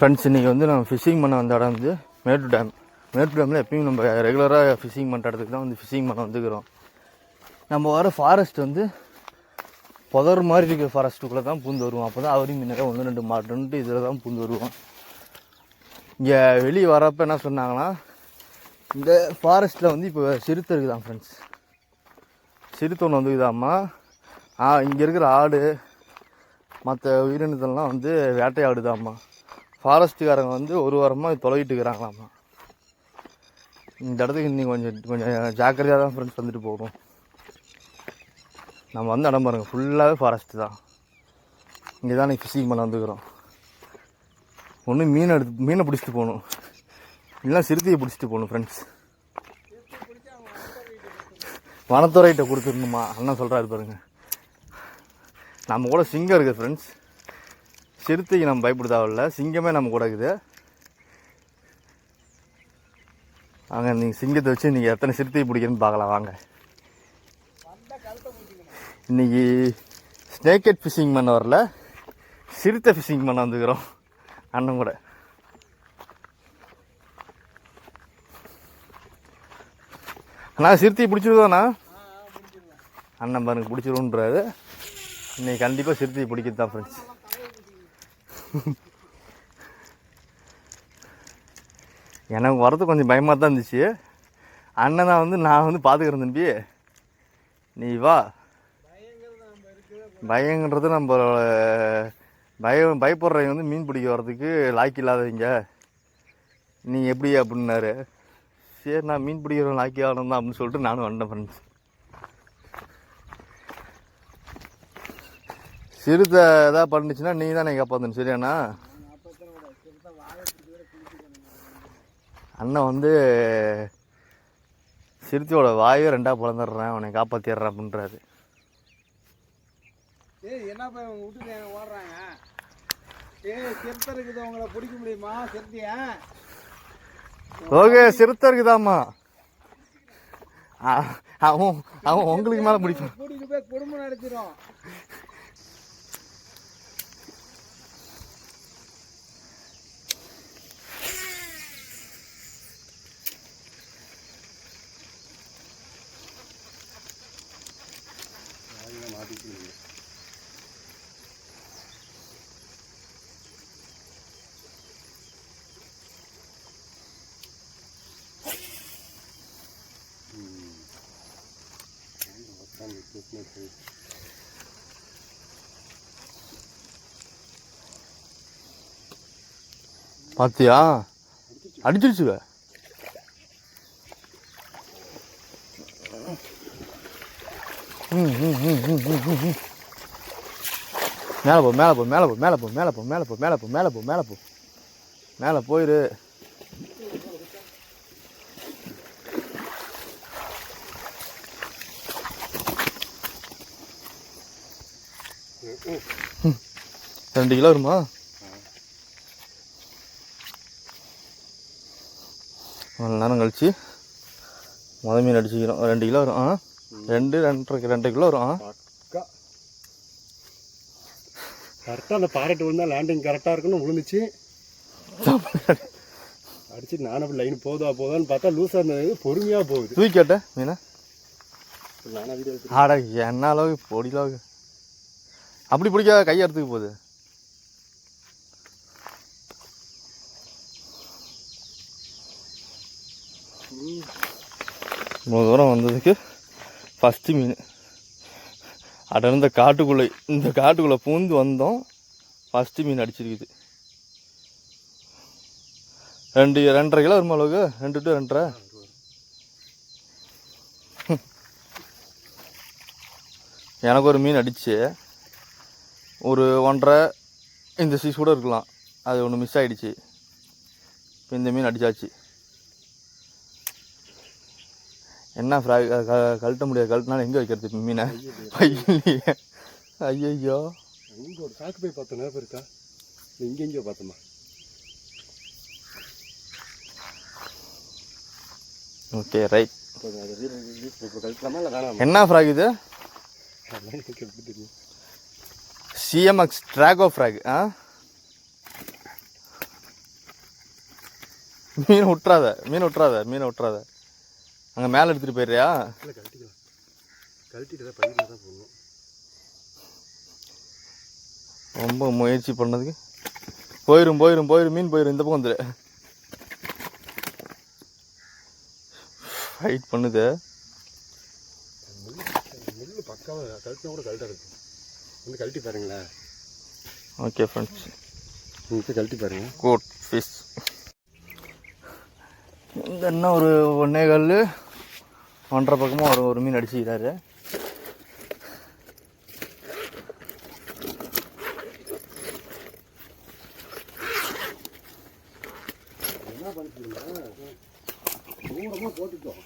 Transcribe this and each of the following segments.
Friends, இன்றைக்கி வந்து நம்ம ஃபிஷிங் பண்ண வந்த இடம் வந்து மேட்டூர் டேம். மேட்டூர் டேமில் எப்பயும் நம்ம ரெகுலராக ஃபிஷிங் பண்ணுற இடத்துக்கு தான் வந்து ஃபிஷிங் பண்ண வந்துக்கிறோம். நம்ம வர ஃபாரஸ்ட் வந்து புதர் மாதிரி இருக்கிற ஃபாரஸ்ட்டுக்குள்ளே தான் பூந்து வருவோம். அப்போ தான் அவரையும் முன்னாடி 1-2 மாட்டுன்ட்டு இதில் தான் பூந்து வருவோம். இங்கே வெளியே வரப்போ என்ன சொன்னாங்கன்னா, இந்த ஃபாரஸ்ட்டில் வந்து இப்போ சிறுத்தை இருக்குதான் ஃப்ரெண்ட்ஸ். சிறுத்தை ஒன்று வந்துக்குதாம்மா. இங்கே இருக்கிற ஆடு மற்ற உயிரினத்தெல்லாம் வந்து வேட்டையாடுதாம்மா. ஃபாரஸ்ட்டுக்காரங்க வந்து ஒரு வாரமாக தொலைவிட்டு இருக்கிறாங்களாம்மா. இந்த இடத்துக்கு இன்னைக்கு கொஞ்சம் ஜாக்கிரதையாக தான் ஃப்ரெண்ட்ஸ் வந்துட்டு போகணும். நம்ம வந்து இடம் பாருங்கள், ஃபுல்லாகவே ஃபாரஸ்ட்டு தான். இங்கே தான் நீ ஃபிஷிங் பண்ண வந்துக்கிறோம். ஒன்று மீனை பிடிச்சிட்டு போகணும், இல்லைனா சிறுத்தையை பிடிச்சிட்டு போகணும் ஃப்ரெண்ட்ஸ். வனத்துறையிட்ட கொடுத்துடணுமா அண்ணன் சொல்கிறாரு பாருங்க. நம்ம கூட சிங்கம் இருக்குது ஃப்ரெண்ட்ஸ். சிறுத்தைக்கு நம்ம பயப்பட தேவையில்ல, சிங்கமே நம்ம கூட இருக்குது. வாங்க, நீங்கள் சிங்கத்தை வச்சு நீங்கள் எத்தனை சிறுத்தையை பிடிக்கணும்னு பார்க்கலாம் வாங்க. இன்றைக்கி ஸ்னேக்கெட் ஃபிஷிங் பண்ண வரல, சிறுத்தை ஃபிஷிங் பண்ண வந்துக்கிறோம் அண்ணன் கூட. அண்ணா சிறுத்தையை பிடிச்சிருவோண்ணா. அண்ணன் பாருங்க பிடிச்சிருவோன்றாரு. இன்னைக்கு கண்டிப்பாக சிறுத்தையை பிடிக்கிறது தான் ஃப்ரெண்ட்ஸ். எனக்கு வரது கொஞ்சம் பயமாக தான் இருந்துச்சு. அண்ணன் தான் வந்து நான் வந்து பார்த்துக்கிறேன் தம்பி, நீ வா. பயங்கிறது நம்ம பயப்படுறவங்க வந்து மீன் பிடிக்க வர்றதுக்கு லாய்க்கு இல்லாதவங்க, நீ எப்படி அப்படின்னாரு. சரி, நான் மீன் பிடிக்கிறவங்க லாய்க்கு ஆகணும் தான் அப்படின்னு சொல்லிட்டு நானும் வந்தேன் ஃப்ரெண்ட்ஸ். சிறுத்தை எதாவது பண்ணுச்சுன்னா நீ தானே காப்பாற்றணும், சரியாண்ணா? அண்ணன் வந்து சிறுத்தையோட வாயே 2 பிளந்துடுறேன், உன்னை காப்பாற்றிடுறேன் அப்படின்றாரு. ஓகே, சிறுத்தை இருக்குதாம்மா. அவன் உங்களுக்கு மேலே பிடிக்கும். குடும்பம் நடத்திடும். பாத்தியா, அடிச்சிருச்சுவ. மேலே போ, மேலே போ, மேலே போ, மேலே போ, மேலே போ, மேலே போ, மேலே போ, மேலே போ, மேலே போ, மேலே போயிரு. ரெண்டு கிலோ வருமா? கொஞ்ச நேரம் கழிச்சு மீன் அடிச்சுக்கிறோம். 2 கிலோ வரும். 2 கிலோ வரும். கரெக்டாக அந்த பாறைட்டு விழுந்தா லேண்டிங் கரெக்டாக இருக்குன்னு விழுந்துச்சு. அடிச்சு நானும் அப்படி லைன் போதான்னு பார்த்தா லூஸாக இருந்தது, பொறுமையாக போகுது. தூக்கி கேட்டேன் மீனா. நானா வீடியோ ஆடா என்ன அளவுக்கு பொடி அளவுக்கு அப்படி பிடிக்காத கை எடுத்துக்கு போகுது. இவ்வளோ தூரம் வந்ததுக்கு ஃபஸ்ட்டு மீன். அட இந்த காட்டுக்குள்ளே பூந்து வந்தோம், ஃபஸ்ட்டு மீன் அடிச்சிருக்குது. 2.5 கிலோ வருமா அளவுக்கு? 2 to 2.5. எனக்கு ஒரு மீன் அடிச்சு ஒரு 1.5 இந்த சீஸ் கூட இருக்கலாம், அது ஒன்று மிஸ் ஆகிடுச்சு. இப்போ இந்த மீன் அடித்தாச்சு. என்ன ஃப்ராக் கழட்ட முடியாது, கழட்டினாலும் எங்கே வைக்கிறது இப்போ மீனை? பையிலையே. ஐயோ, இங்கே ஒரு சாக்கு போய் பார்த்தோம், நேரம் இருக்கா? எங்கெங்கேயோ பார்த்தோமா? Okay right. கழட்டலாமா இல்லை வேணாமா? என்ன ஃப்ராக் இது? CMX ட்ராகோ frock. மீன் விட்றாத மீனை விட்றாத. அங்கே மேலே எடுத்துகிட்டு போயிடுறியா? இல்லை கழட்டிக்கலாம், கழட்டிட்டு தான் பயிரில் தான் போடணும். ரொம்ப முயற்சி பண்ணதுக்கு போயிடும் மீன் போயிடும். இந்த பக்கம் வந்துடு. ஃபைட் பண்ணுது. முள்ளு பக்காவாக கழட்டினா கூட கழட்ட இருக்கு. வந்து கழட்டி பாருங்களேன். ஓகே ஃப்ரெண்ட்ஸ், நீங்கள் கழட்டி பாருங்கள். Good fish. இந்த என்ன ஒரு 1.25 1.5 பக்கமாக ஒரு மீன் அடிச்சுக்கிறாரு. என்ன பண்ணிட்டீங்கன்னா தூரமாக போட்டுட்டோம்.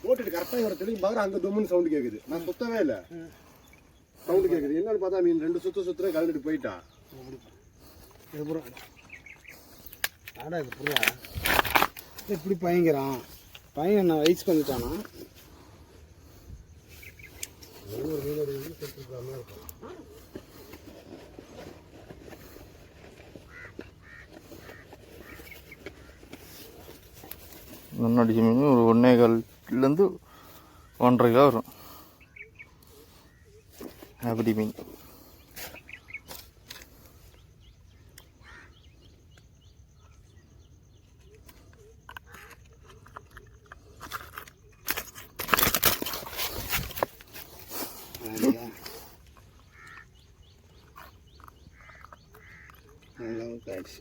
போட்டுட்டு கரெக்டாக ஒரு தெளிவு பார்க்குற அங்கே தொம்முன்னு சவுண்டு கேட்குது. நான் சுத்தவே இல்லை, சவுண்டு கேட்குது. என்னன்னு பார்த்தா மீன் 2 சுற்றுற கலந்துட்டு போயிட்டான். ஆடா இது புரியா இப்படி பயங்கரம் பையன் நான் வயசுக்கு வந்துட்டானா. நன்னடிச்ச மீன் ஒரு 1.25 1.5 கிலோ வரும். அப்படி மீன் ஆயிடுச்சு.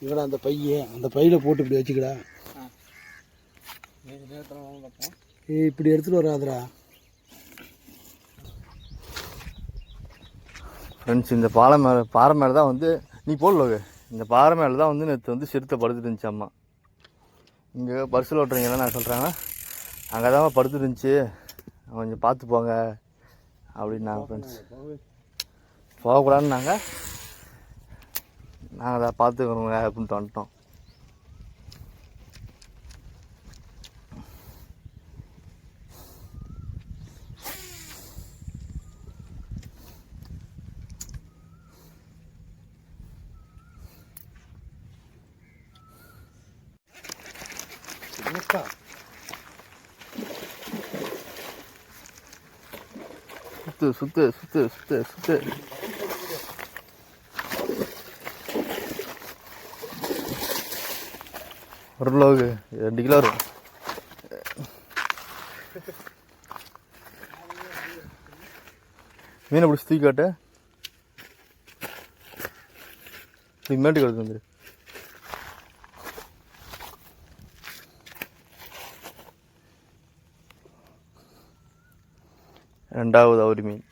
இங்கடா அந்த பையில் போட்டு இப்படி வச்சுக்கடா. இப்படி எடுத்துகிட்டு வராதுடா. ஃப்ரெண்ட்ஸ், இந்த பாறை மேலே தான் வந்து நீ போடல. இந்த பாறை மேலே தான் வந்து நேற்று வந்து சிறுத்தை படுத்துட்டு இருந்துச்சு அம்மா. இங்கே பரிசல் ஓட்டுறீங்கலாம் நான் சொல்கிறாங்க, அங்கே தான் படுத்துட்டு இருந்துச்சு, கொஞ்சம் பார்த்து போங்க அப்படின்னாங்க. ஃப்ரெண்ட்ஸ், போகக்கூடாதுன்னாங்க. நாங்கள் அதை பார்த்துக்கிறோங்க அப்படின்ட்டு வந்துட்டோம். சுத்து சுத்து சுத்து சுத்து சுத்து. ஒரு கிலோவுக்கு 2 கிலோ வரும். மீனை பிடிச்சி தூக்கி காட்ட மேட்டுக்கு எடுத்து வந்துரு. ரெண்டாவது அவரி மீன்.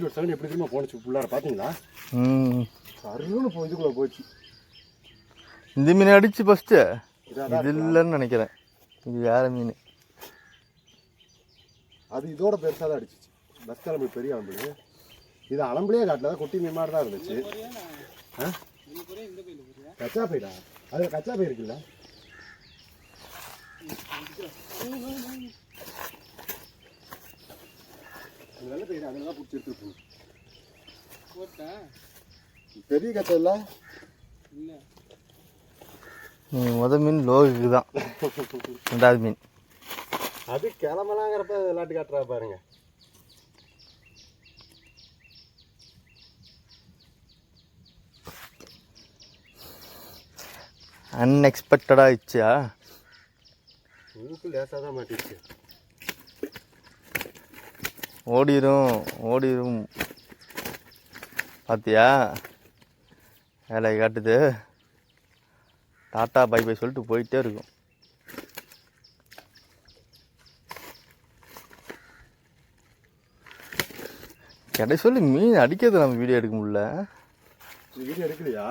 ஒரு சவுண்ட் எப்படி திரும்ப போனுச்சு ஃபுல்லாக பார்த்தீங்களா? அருன்னு இதுக்குள்ள போச்சு. இந்த மீன் அடிச்சு ஃபஸ்ட்டு இது இல்லைன்னு நினைக்கிறேன். இது வேற மீன். அது இதோட பெருசாக தான் அடிச்சிச்சு. பஸ் கிளம்பு பெரிய அலம்பு. இது அலம்புலேயே காட்டில் குட்டி மீன் மாதிரி தான் இருந்துச்சு. கச்சா பயிரா? அது கச்சா பயிர் இருக்குல்ல? நல்ல பயிர் அதெல்லாம் பிடிச்சி எடுத்துட்டு பெரிய கச்சா இல்லை. முதல் மீன் லோகுக்கு தான். ரெண்டாவது மீன் அது கிளம்பலாங்கிறப்ப விளையாட்டு காட்டுறா பாருங்க. அன்எக்ஸ்பெக்டடாக ஆயிடுச்சா? ஊக்கு லேசாக தான் மாட்டிடுச்சு. ஓடிடும் பார்த்தியா? வேலையை காட்டுது. டாட்டா பை பை சொல்லிட்டு போயிட்டே இருக்கும். கிடை சொல்லி மீன் அடிக்கிறது நம்ம வீடியோ எடுக்க முடியல. வீடியோ எடுக்கலையா?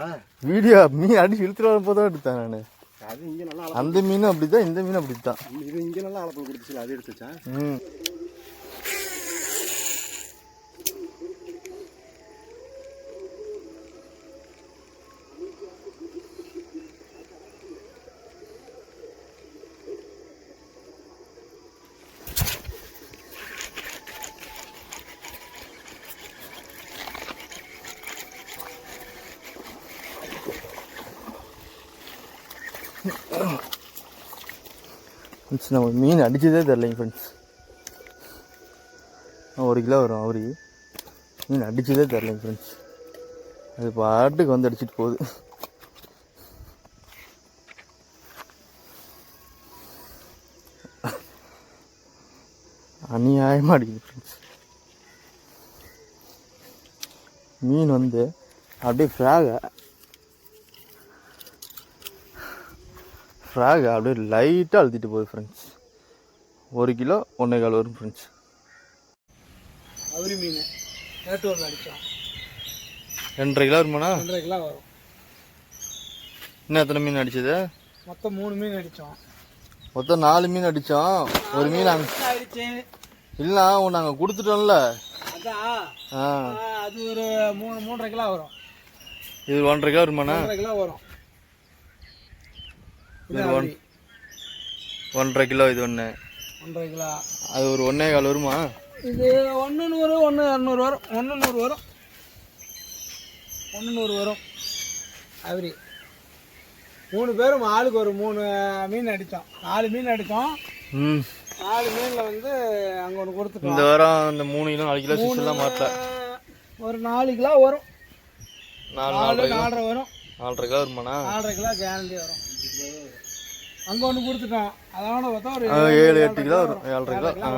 வீடியோ மீன் அடிச்சு இழுத்துட்டு வரப்போ தான் எடுத்தேன் நான். அது இங்கே நல்லா அந்த மீனும் அப்படித்தான், இந்த மீனும் அப்படித்தான். இது இங்கே நல்லா அலப்பல் கொடுத்துச்சு, அது எடுத்துச்சா? ம். நம்ம மீன் அடிச்சதே தெரிலைங்க ஃப்ரெண்ட்ஸ். 1 கிலோ வரும் அவரு. மீன் அடிச்சதே தெரிலைங்க ஃப்ரெண்ட்ஸ். அது பாட்டுக்கு வந்து அடிச்சிட்டு போகுது. அநியாயமாக அடிக்குது ஃப்ரெண்ட்ஸ். மீன் வந்து அப்படியே ஃப்ராகை அப்படியே லைட்டாக அழுத்திட்டு போகுது ஃப்ரெண்ட்ஸ். 1 கிலோ 1.25 வரும் ஃப்ரெண்ட்ஸ். அவரி மீன் நேட்டூரில் அடித்தோம். 2.5 கிலோ வருமாண்ணா? 2.5 கிலோ வரும். இன்னும் எத்தனை மீன் அடிச்சது? மொத்தம் 3 மீன் அடித்தோம். மொத்தம் 4 மீன் அடித்தோம். ஒரு மீன் அடிச்சு இல்லை நாங்கள் கொடுத்துட்டோம்ல. அதான் அது ஒரு 3.5 கிலோ வரும். இது 1.5 கிலோ வருமாண்ணா? 1.5 கிலோ வரும். இது 1.5 கிலோ. இது 1.5 கிலோ. அது ஒரு 1.25 வருமா? இது 1.100 1.200 வரும். 1.100 வரும். 1.100 வரும். அவரி 3 பேரும் ஆளுக்கு ஒரு 3 மீன் அடித்தோம். 4 மீன் அடித்தோம். 4 மீனில் வந்து அங்கே ஒன்று கொடுத்துட்டோம். இந்த வாரம் இந்த 3 கிலோ 4 கிலோ சிக்ஸ்லாம் மாட்டல. ஒரு 4 கிலோ வரும். 4.5 வரும். 4.5 கிலோ வருமாண்ணா? 4.5 கிலோ கேரண்டி வரும். அங்கே ஒன்று கொடுத்துட்டோம். அதோட பார்த்தா ஒரு 7-8 கிலோ வரும். 7.5 கிலோ.